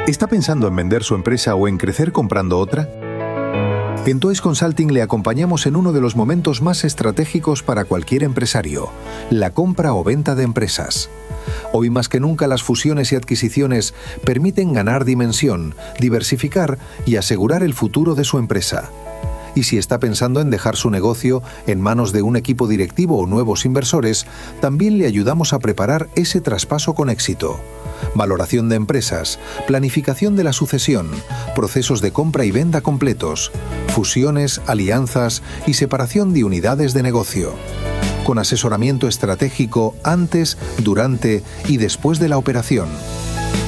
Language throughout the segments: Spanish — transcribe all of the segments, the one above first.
¿Está pensando en vender su empresa o en crecer comprando otra? En Twice Consulting le acompañamos en uno de los momentos más estratégicos para cualquier empresario, la compra o venta de empresas. Hoy más que nunca las fusiones y adquisiciones permiten ganar dimensión, diversificar y asegurar el futuro de su empresa. Y si está pensando en dejar su negocio en manos de un equipo directivo o nuevos inversores, también le ayudamos a preparar ese traspaso con éxito. Valoración de empresas, planificación de la sucesión, procesos de compra y venta completos, fusiones, alianzas y separación de unidades de negocio. Con asesoramiento estratégico antes, durante y después de la operación.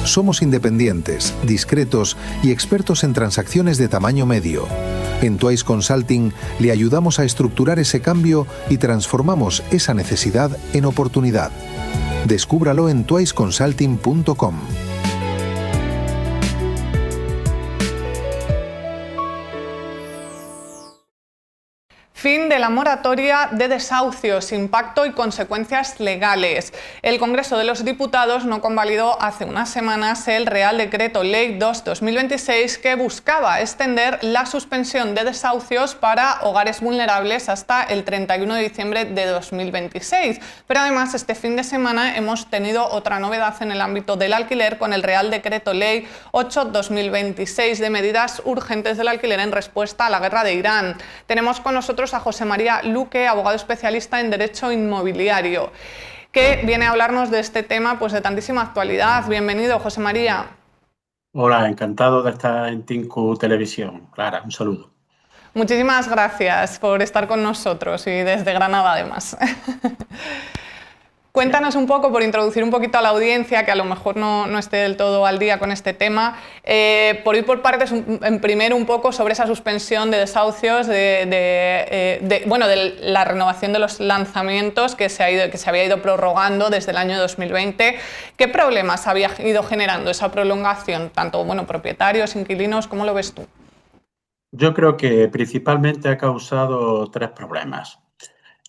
Somos independientes, discretos y expertos en transacciones de tamaño medio. En Twice Consulting le ayudamos a estructurar ese cambio y transformamos esa necesidad en oportunidad. Descúbralo en twiceconsulting.com. Fin de la moratoria de desahucios, impacto y consecuencias legales. El Congreso de los Diputados no convalidó hace unas semanas el Real Decreto Ley 2/2026 que buscaba extender la suspensión de desahucios para hogares vulnerables hasta el 31 de diciembre de 2026. Pero además este fin de semana hemos tenido otra novedad en el ámbito del alquiler con el Real Decreto Ley 8/2026 de medidas urgentes del alquiler en respuesta a la guerra de Irán. Tenemos con nosotros a José María Luque, abogado especialista en Derecho Inmobiliario, que viene a hablarnos de este tema pues de tantísima actualidad. Bienvenido, José María. Hola, encantado de estar en Tinku Televisión. Clara, un saludo. Muchísimas gracias por estar con nosotros y desde Granada además. Cuéntanos un poco, por introducir un poquito a la audiencia, que a lo mejor no esté del todo al día con este tema, por ir por partes, primero un poco sobre esa suspensión de desahucios, de la renovación de los lanzamientos que se había ido prorrogando desde el año 2020. ¿Qué problemas había ido generando esa prolongación? Tanto propietarios, inquilinos, ¿cómo lo ves tú? Yo creo que principalmente ha causado tres problemas.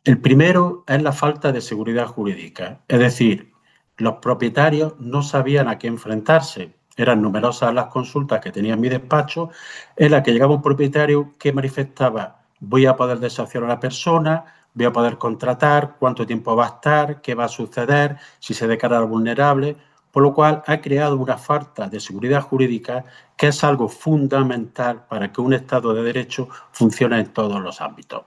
El primero es la falta de seguridad jurídica, es decir, los propietarios no sabían a qué enfrentarse. Eran numerosas las consultas que tenía en mi despacho en las que llegaba un propietario que manifestaba: voy a poder desahuciar a la persona, voy a poder contratar, cuánto tiempo va a estar, qué va a suceder, si se declara vulnerable, por lo cual ha creado una falta de seguridad jurídica que es algo fundamental para que un Estado de Derecho funcione en todos los ámbitos.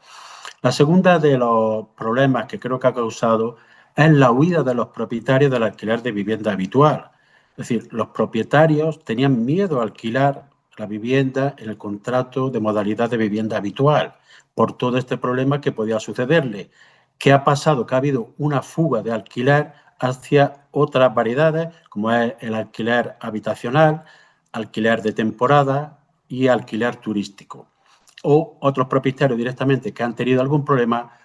La segunda de los problemas que creo que ha causado es la huida de los propietarios del alquiler de vivienda habitual. Es decir, los propietarios tenían miedo a alquilar la vivienda en el contrato de modalidad de vivienda habitual por todo este problema que podía sucederle. ¿Qué ha pasado? Que ha habido una fuga de alquiler hacia otras variedades, como es el alquiler habitacional, alquiler de temporada y alquiler turístico. O otros propietarios directamente que han tenido algún problema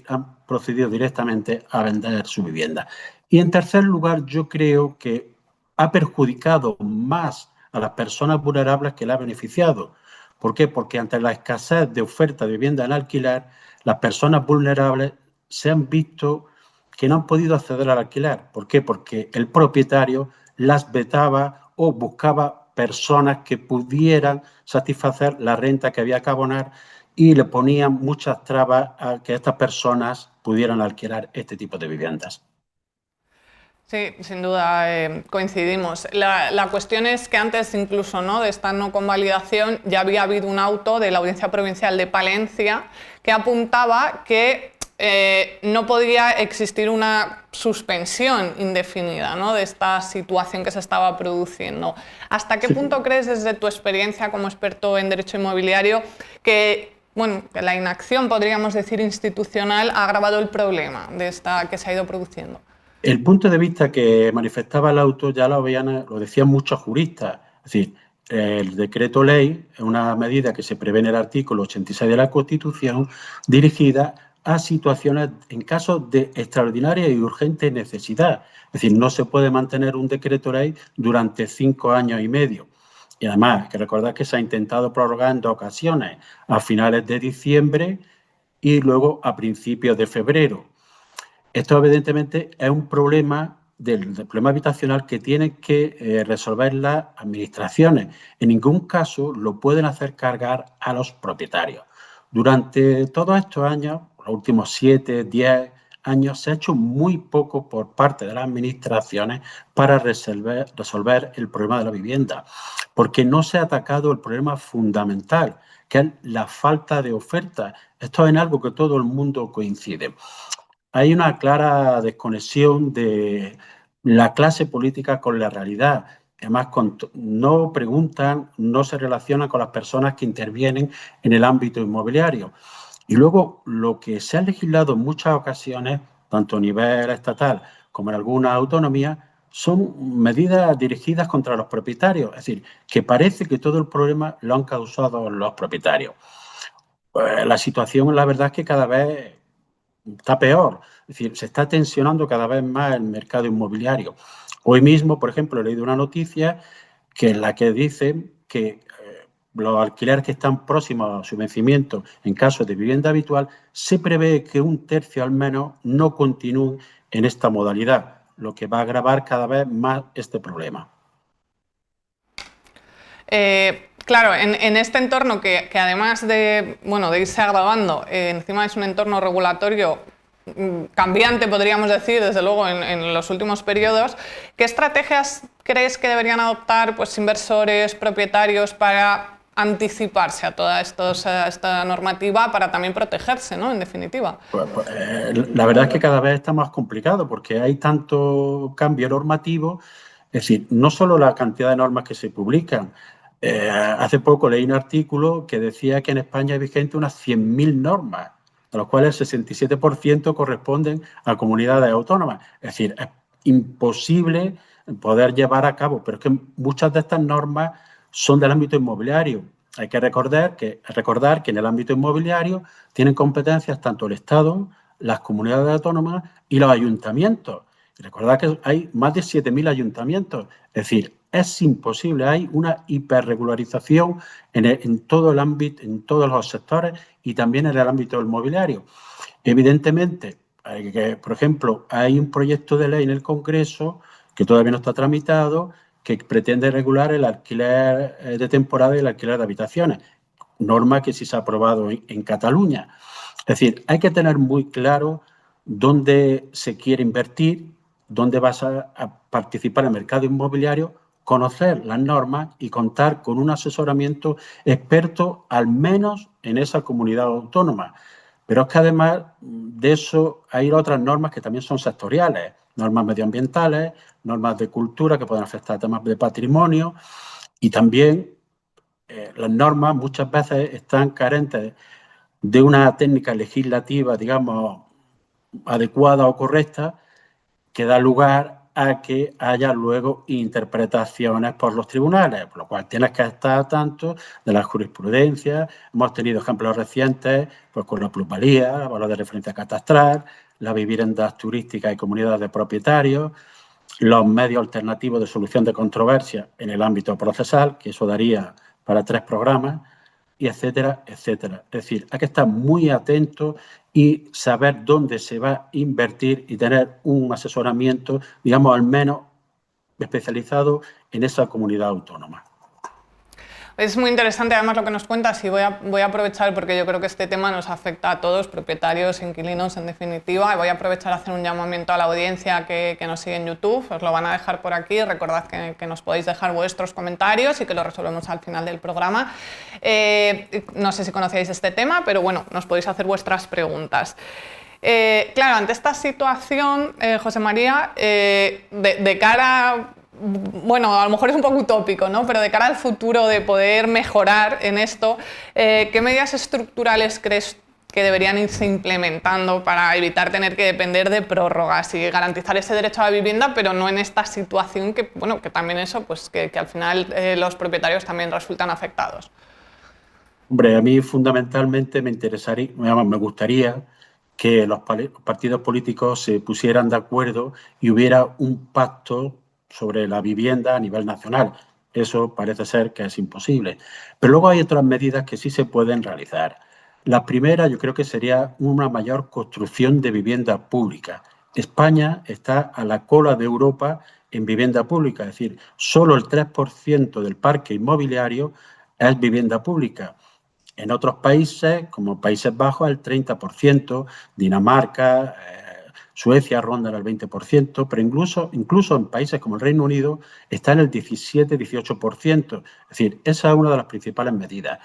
han procedido directamente a vender su vivienda. Y en tercer lugar, yo creo que ha perjudicado más a las personas vulnerables que le ha beneficiado. ¿Por qué? Porque ante la escasez de oferta de vivienda en alquiler, las personas vulnerables se han visto que no han podido acceder al alquiler. ¿Por qué? Porque el propietario las vetaba o buscaba personas que pudieran satisfacer la renta que había que abonar y le ponían muchas trabas a que estas personas pudieran alquilar este tipo de viviendas. Sí, sin duda coincidimos. La cuestión es que antes incluso de esta no convalidación ya había habido un auto de la Audiencia Provincial de Palencia que apuntaba que no podía existir una suspensión indefinida de esta situación que se estaba produciendo. ¿Hasta qué punto crees, desde tu experiencia como experto en derecho inmobiliario, que la inacción, podríamos decir, institucional ha agravado el problema que se ha ido produciendo? El punto de vista que manifestaba el auto ya lo decían muchos juristas. Es decir, el decreto ley es una medida que se prevé en el artículo 86 de la Constitución dirigida a situaciones en casos de extraordinaria y urgente necesidad. Es decir, no se puede mantener un decreto ley durante 5 años y medio. Y además, hay que recordar que se ha intentado prorrogar en 2 ocasiones, a finales de diciembre y luego a principios de febrero. Esto evidentemente es un problema del problema habitacional que tienen que resolver las administraciones. En ningún caso lo pueden hacer cargar a los propietarios. Durante todos estos años, los últimos 7, 10 años, se ha hecho muy poco por parte de las administraciones para resolver el problema de la vivienda, porque no se ha atacado el problema fundamental, que es la falta de oferta. Esto es en algo que todo el mundo coincide. Hay una clara desconexión de la clase política con la realidad. Además, no preguntan, no se relacionan con las personas que intervienen en el ámbito inmobiliario. Y luego, lo que se ha legislado en muchas ocasiones, tanto a nivel estatal como en alguna autonomía, son medidas dirigidas contra los propietarios. Es decir, que parece que todo el problema lo han causado los propietarios. La situación, la verdad, es que cada vez está peor. Es decir, se está tensionando cada vez más el mercado inmobiliario. Hoy mismo, por ejemplo, he leído una noticia en la que dice que los alquileres que están próximos a su vencimiento en caso de vivienda habitual, se prevé que 1/3 al menos no continúen en esta modalidad, lo que va a agravar cada vez más este problema. Claro, en este entorno que además de irse agravando, encima es un entorno regulatorio cambiante, podríamos decir, desde luego en los últimos periodos, ¿qué estrategias crees que deberían adoptar inversores, propietarios para anticiparse a toda esta normativa para también protegerse, ¿no? En definitiva. La verdad es que cada vez está más complicado porque hay tanto cambio normativo, es decir, no solo la cantidad de normas que se publican. Hace poco leí un artículo que decía que en España hay vigente unas 100.000 normas, de las cuales el 67% corresponden a comunidades autónomas. Es decir, es imposible poder llevar a cabo, pero es que muchas de estas normas son del ámbito inmobiliario. Hay que recordar que en el ámbito inmobiliario tienen competencias tanto el Estado, las comunidades autónomas y los ayuntamientos. Y recordad que hay más de 7.000 ayuntamientos. Es decir, es imposible, hay una hiperregularización en todo el ámbito, en todos los sectores y también en el ámbito del mobiliario. Evidentemente, por ejemplo, hay un proyecto de ley en el Congreso que todavía no está tramitado, que pretende regular el alquiler de temporada y el alquiler de habitaciones, norma que sí se ha aprobado en Cataluña. Es decir, hay que tener muy claro dónde se quiere invertir, dónde vas a participar en el mercado inmobiliario, conocer las normas y contar con un asesoramiento experto, al menos en esa comunidad autónoma. Pero es que además de eso hay otras normas que también son sectoriales, normas medioambientales, normas de cultura que pueden afectar a temas de patrimonio y también las normas muchas veces están carentes de una técnica legislativa, digamos, adecuada o correcta, que da lugar a que haya luego interpretaciones por los tribunales, por lo cual tienes que estar al tanto de la jurisprudencia. Hemos tenido ejemplos recientes con la plusvalía, la valor de referencia catastral, las viviendas turísticas y comunidades de propietarios, los medios alternativos de solución de controversia en el ámbito procesal, que eso daría para 3 programas, y etcétera, etcétera. Es decir, hay que estar muy atento y saber dónde se va a invertir y tener un asesoramiento, digamos, al menos especializado en esa comunidad autónoma. Es muy interesante además lo que nos cuentas y voy a aprovechar porque yo creo que este tema nos afecta a todos, propietarios, inquilinos en definitiva, y voy a aprovechar a hacer un llamamiento a la audiencia que nos sigue en YouTube, os lo van a dejar por aquí, recordad que nos podéis dejar vuestros comentarios y que lo resolvemos al final del programa. No sé si conocíais este tema, pero bueno, nos podéis hacer vuestras preguntas. Claro, ante esta situación, José María, de cara... Bueno, a lo mejor es un poco utópico, ¿no? Pero de cara al futuro de poder mejorar en esto, ¿qué medidas estructurales crees que deberían irse implementando para evitar tener que depender de prórrogas y garantizar ese derecho a la vivienda, pero no en esta situación que, bueno, que también eso, pues que al final los propietarios también resultan afectados? Hombre, a mí fundamentalmente me gustaría que los partidos políticos se pusieran de acuerdo y hubiera un pacto sobre la vivienda a nivel nacional. Eso parece ser que es imposible. Pero luego hay otras medidas que sí se pueden realizar. La primera yo creo que sería una mayor construcción de vivienda pública. España está a la cola de Europa en vivienda pública, es decir, solo el 3% del parque inmobiliario es vivienda pública. En otros países, como Países Bajos, el 30%, Dinamarca, Suecia ronda el 20%, pero incluso en países como el Reino Unido está en el 17-18%. Es decir, esa es una de las principales medidas.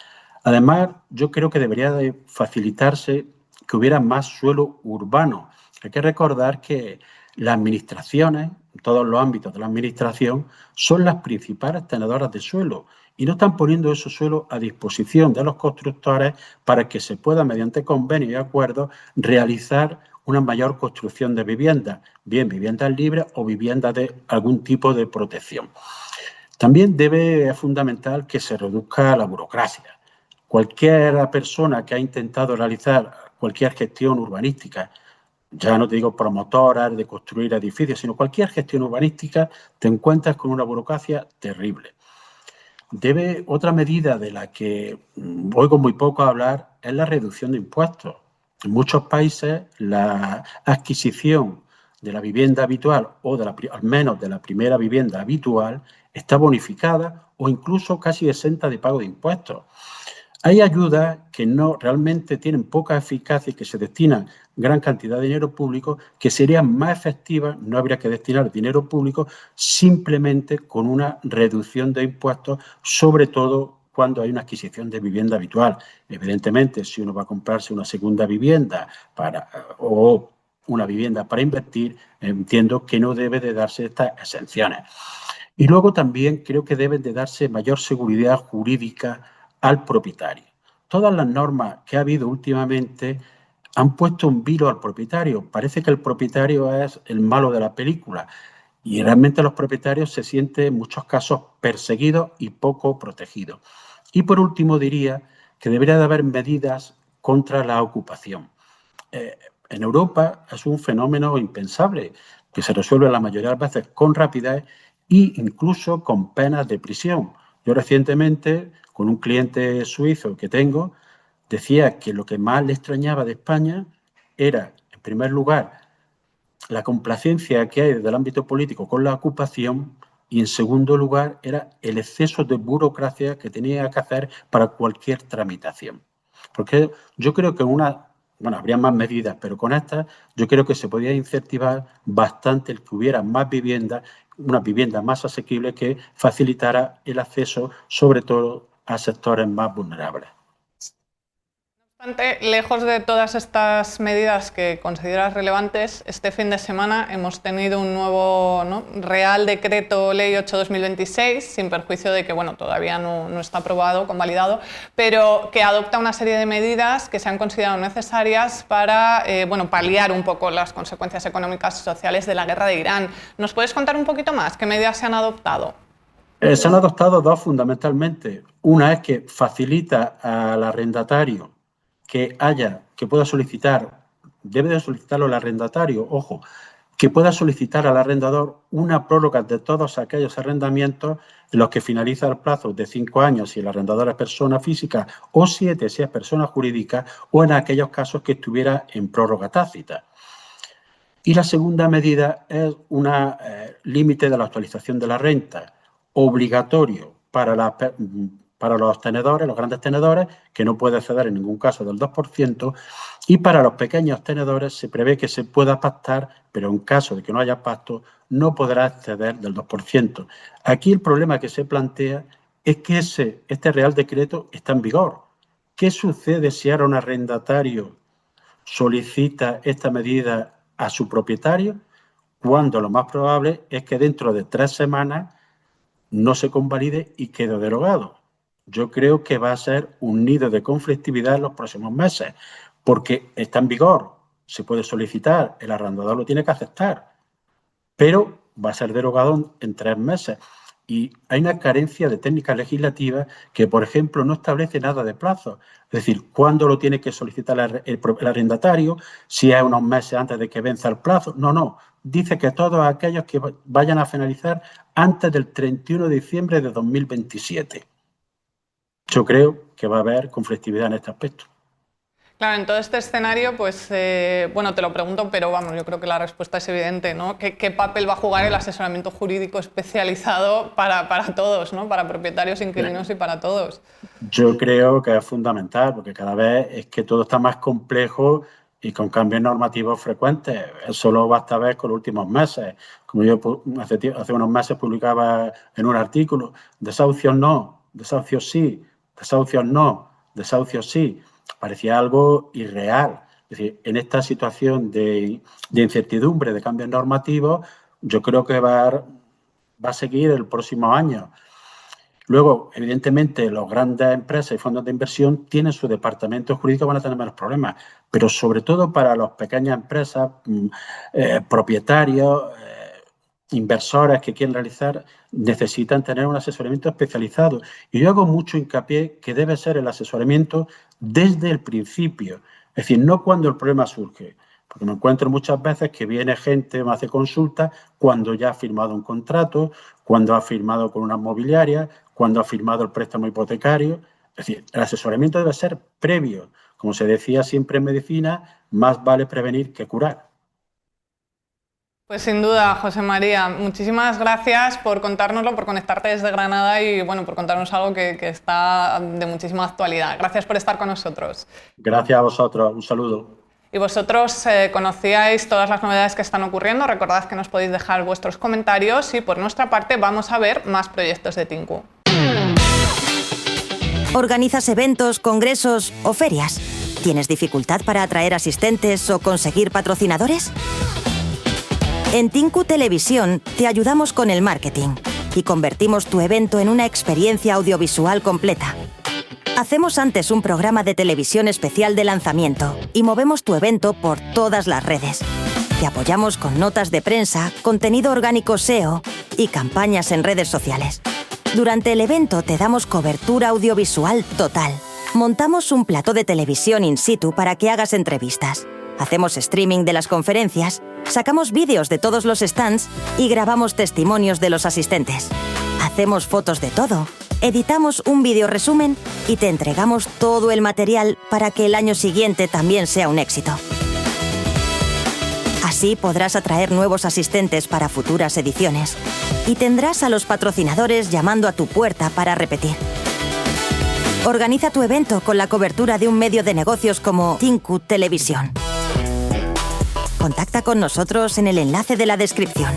Además, yo creo que debería de facilitarse que hubiera más suelo urbano. Hay que recordar que las administraciones, todos los ámbitos de la administración, son las principales tenedoras de suelo y no están poniendo esos suelos a disposición de los constructores para que se pueda, mediante convenios y acuerdos, realizar una mayor construcción de viviendas, bien viviendas libres o viviendas de algún tipo de protección. También es fundamental que se reduzca la burocracia. Cualquier persona que ha intentado realizar cualquier gestión urbanística, ya no te digo promotoras de construir edificios, sino cualquier gestión urbanística, te encuentras con una burocracia terrible. Otra medida de la que oigo muy poco hablar es la reducción de impuestos. En muchos países la adquisición de la vivienda habitual o al menos de la primera vivienda habitual está bonificada o incluso casi exenta de pago de impuestos. Hay ayudas que no realmente tienen poca eficacia y que se destinan gran cantidad de dinero público, que serían más efectivas, no habría que destinar dinero público simplemente con una reducción de impuestos, sobre todo cuando hay una adquisición de vivienda habitual. Evidentemente, si uno va a comprarse una segunda vivienda o una vivienda para invertir, entiendo que no debe de darse estas exenciones. Y luego también creo que deben de darse mayor seguridad jurídica al propietario. Todas las normas que ha habido últimamente han puesto un vilo al propietario. Parece que el propietario es el malo de la película y realmente los propietarios se sienten en muchos casos perseguidos y poco protegidos. Y por último diría que debería de haber medidas contra la ocupación. En Europa es un fenómeno impensable que se resuelve la mayoría de las veces con rapidez e incluso con penas de prisión. Yo recientemente, con un cliente suizo que tengo, decía que lo que más le extrañaba de España era, en primer lugar, la complacencia que hay desde el ámbito político con la ocupación y, en segundo lugar, era el exceso de burocracia que tenía que hacer para cualquier tramitación. Porque yo creo que habría más medidas, pero con estas yo creo que se podría incentivar bastante el que hubiera más viviendas, una vivienda más asequible que facilitara el acceso, sobre todo a sectores más vulnerables. Lejos de todas estas medidas que consideras relevantes, este fin de semana hemos tenido un nuevo Real Decreto Ley 8/2026, sin perjuicio de que todavía no está aprobado, convalidado, pero que adopta una serie de medidas que se han considerado necesarias para paliar un poco las consecuencias económicas y sociales de la guerra de Irán. ¿Nos puedes contar un poquito más qué medidas se han adoptado? Se han adoptado dos fundamentalmente. Una es que facilita al arrendatario que pueda solicitar, debe de solicitarlo el arrendatario, ojo, que pueda solicitar al arrendador una prórroga de todos aquellos arrendamientos en los que finaliza el plazo de 5 años si el arrendador es persona física o 7 si es persona jurídica o en aquellos casos que estuviera en prórroga tácita. Y la segunda medida es un límite de la actualización de la renta obligatorio para los tenedores, los grandes tenedores, que no puede exceder en ningún caso del 2%, y para los pequeños tenedores se prevé que se pueda pactar, pero en caso de que no haya pacto, no podrá exceder del 2%. Aquí el problema que se plantea es que este Real Decreto está en vigor. ¿Qué sucede si ahora un arrendatario solicita esta medida a su propietario? Cuando lo más probable es que dentro de 3 semanas no se convalide y quede derogado. Yo creo que va a ser un nido de conflictividad en los próximos meses, porque está en vigor, se puede solicitar, el arrendador lo tiene que aceptar, pero va a ser derogado en 3 meses. Y hay una carencia de técnicas legislativas que, por ejemplo, no establece nada de plazo. Es decir, cuándo lo tiene que solicitar el arrendatario, si es unos meses antes de que venza el plazo. No. Dice que todos aquellos que vayan a finalizar antes del 31 de diciembre de 2027. Yo creo que va a haber conflictividad en este aspecto. Claro, en todo este escenario, pues, bueno, te lo pregunto, pero vamos, yo creo que la respuesta es evidente, ¿no? ¿Qué papel va a jugar el asesoramiento jurídico especializado para todos, ¿no? Para propietarios, inquilinos y para todos? Yo creo que es fundamental, porque cada vez es que todo está más complejo y con cambios normativos frecuentes. Eso lo basta ver con los últimos meses. Como yo hace unos meses publicaba en un artículo, desahucios no, desahucios sí, desahucios no, desahucios sí. Parecía algo irreal. Es decir, en esta situación de incertidumbre, de cambios normativos, yo creo que va a seguir el próximo año. Luego, evidentemente, las grandes empresas y fondos de inversión tienen su departamento jurídico, van a tener menos problemas, pero sobre todo para las pequeñas empresas, propietarios, inversores que quieren realizar, necesitan tener un asesoramiento especializado. Y yo hago mucho hincapié que debe ser el asesoramiento desde el principio, es decir, no cuando el problema surge. Porque me encuentro muchas veces que viene gente, me hace consultas cuando ya ha firmado un contrato, cuando ha firmado con una inmobiliaria, cuando ha firmado el préstamo hipotecario. Es decir, el asesoramiento debe ser previo. Como se decía siempre en medicina, más vale prevenir que curar. Pues sin duda, José María, muchísimas gracias por contárnoslo, por conectarte desde Granada y bueno, por contarnos algo que está de muchísima actualidad. Gracias por estar con nosotros. Gracias a vosotros, un saludo. Y vosotros conocíais todas las novedades que están ocurriendo, recordad que nos podéis dejar vuestros comentarios y por nuestra parte vamos a ver más proyectos de Tinku. ¿Organizas eventos, congresos o ferias? ¿Tienes dificultad para atraer asistentes o conseguir patrocinadores? En Tinku Televisión te ayudamos con el marketing y convertimos tu evento en una experiencia audiovisual completa. Hacemos antes un programa de televisión especial de lanzamiento y movemos tu evento por todas las redes. Te apoyamos con notas de prensa, contenido orgánico SEO y campañas en redes sociales. Durante el evento te damos cobertura audiovisual total. Montamos un plató de televisión in situ para que hagas entrevistas. Hacemos streaming de las conferencias, sacamos vídeos de todos los stands y grabamos testimonios de los asistentes. Hacemos fotos de todo, editamos un vídeo resumen y te entregamos todo el material para que el año siguiente también sea un éxito. Así podrás atraer nuevos asistentes para futuras ediciones y tendrás a los patrocinadores llamando a tu puerta para repetir. Organiza tu evento con la cobertura de un medio de negocios como Tinku Televisión. Contacta con nosotros en el enlace de la descripción.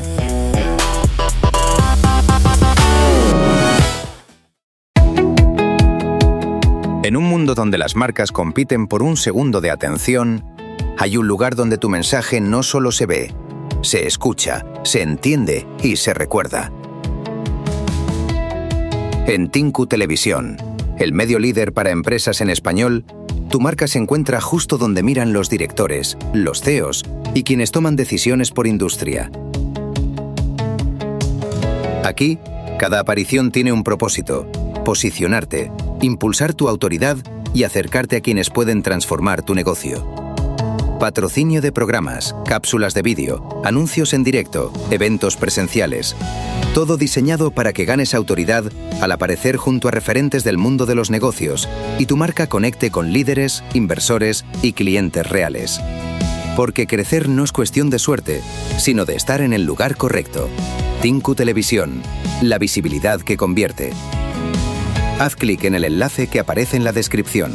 En un mundo donde las marcas compiten por un segundo de atención, hay un lugar donde tu mensaje no solo se ve, se escucha, se entiende y se recuerda. En Tinku Televisión, el medio líder para empresas en español, tu marca se encuentra justo donde miran los directores, los CEOs y quienes toman decisiones por industria. Aquí, cada aparición tiene un propósito: posicionarte, impulsar tu autoridad y acercarte a quienes pueden transformar tu negocio. Patrocinio de programas, cápsulas de vídeo, anuncios en directo, eventos presenciales. Todo diseñado para que ganes autoridad al aparecer junto a referentes del mundo de los negocios y tu marca conecte con líderes, inversores y clientes reales. Porque crecer no es cuestión de suerte, sino de estar en el lugar correcto. Tinku Televisión, la visibilidad que convierte. Haz clic en el enlace que aparece en la descripción.